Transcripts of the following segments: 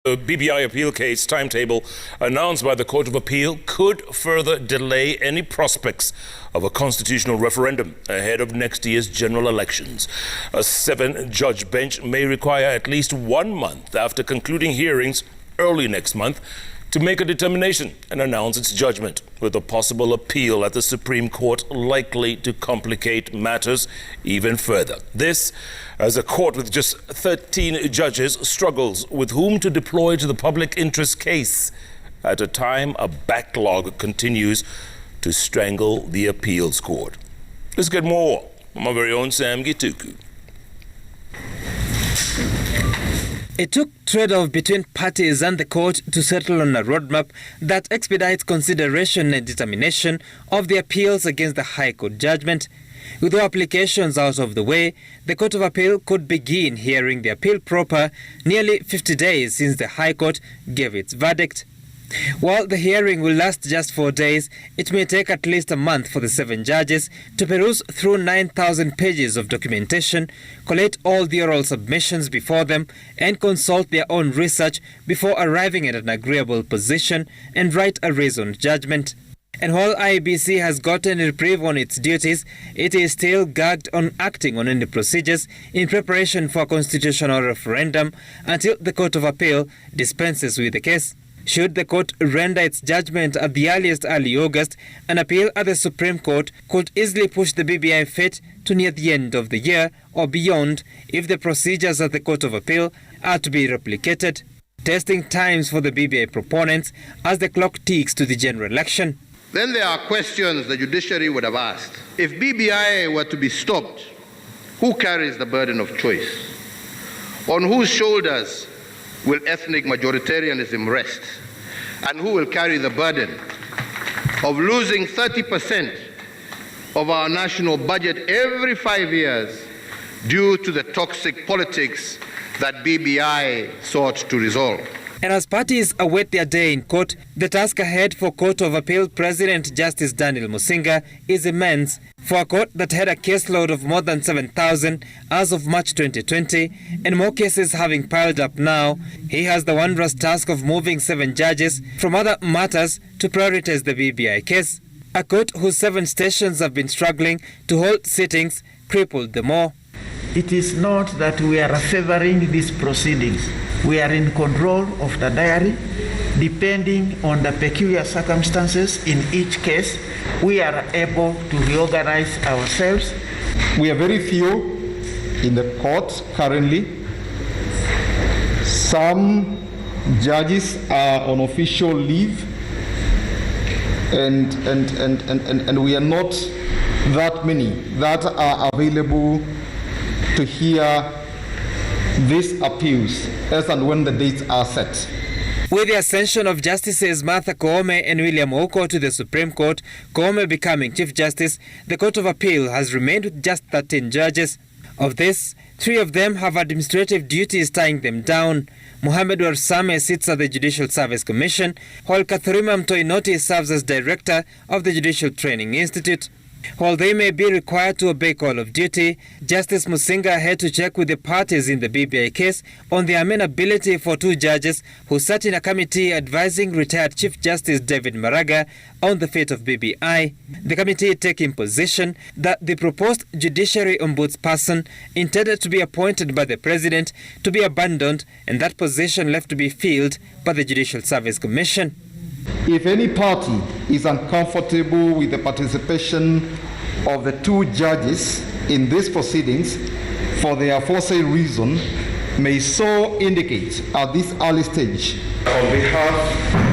The BBI Appeal case timetable announced by the Court of Appeal could further delay any prospects of a constitutional referendum ahead of next year's general elections. A 7-judge bench may require at least 1 month after concluding hearings early next month to make a determination and announce its judgment, with a possible appeal at the Supreme Court likely to complicate matters even further. This, as a court with just 13 judges struggles with whom to deploy to the public interest case at a time a backlog continues to strangle the appeals court. Let's get more from our very own Sam Gituku. It took trade-off between parties and the court to settle on a roadmap that expedites consideration and determination of the appeals against the High Court judgment. With the applications out of the way, the Court of Appeal could begin hearing the appeal proper nearly 50 days since the High Court gave its verdict. While the hearing will last just 4 days, it may take at least a month for the 7 judges to peruse through 9,000 pages of documentation, collate all the oral submissions before them, and consult their own research before arriving at an agreeable position and write a reasoned judgment. And while IEBC has gotten a reprieve on its duties, it is still gagged on acting on any procedures in preparation for a constitutional referendum until the Court of Appeal dispenses with the case. Should the court render its judgment at the earliest early August, an appeal at the Supreme Court could easily push the BBI fate to near the end of the year or beyond if the procedures at the Court of Appeal are to be replicated, testing times for the BBI proponents as the clock ticks to the general election. Then there are questions the judiciary would have asked. If BBI were to be stopped, who carries the burden of choice? On whose shoulders will ethnic majoritarianism rest? And who will carry the burden of losing 30% of our national budget every 5 years due to the toxic politics that BBI sought to resolve? And as parties await their day in court, the task ahead for Court of Appeal President Justice Daniel Musinga is immense. For a court that had a caseload of more than 7,000 as of March 2020, and more cases having piled up now, he has the wondrous task of moving 7 judges from other matters to prioritize the BBI case. A court whose 7 stations have been struggling to hold sittings, crippled them all. It is not that we are favoring these proceedings. We are in control of the diary. Depending on the peculiar circumstances in each case, we are able to reorganize ourselves. We are very few in the court currently. Some judges are on official leave, and we are not that many that are available to hear these appeals as and when the dates are set. With the ascension of Justices Martha Koome and William Oko to the Supreme Court, Koome becoming Chief Justice, the Court of Appeal has remained with just 13 judges. Of this, 3 of them have administrative duties tying them down. Mohamed Warsame sits at the Judicial Service Commission, while Katharima Mtoinoti serves as Director of the Judicial Training Institute. While they may be required to obey call of duty, Justice Musinga had to check with the parties in the BBI case on the amenability for 2 judges who sat in a committee advising retired Chief Justice David Maraga on the fate of BBI. The committee taking position that the proposed judiciary ombudsperson intended to be appointed by the President to be abandoned, and that position left to be filled by the Judicial Service Commission. If any party is uncomfortable with the participation of the 2 judges in these proceedings for the aforesaid reason, may so indicate at this early stage. On behalf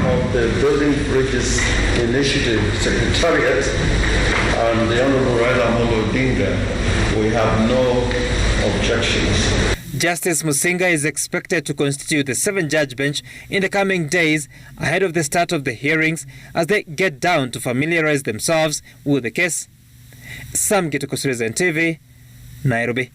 of the Building Bridges Initiative Secretariat and the Honorable Raila Amolo Odinga, we have no objections. Justice Musinga is expected to constitute the 7-judge bench in the coming days ahead of the start of the hearings as they get down to familiarize themselves with the case. Sam Gituku, TV, Nairobi.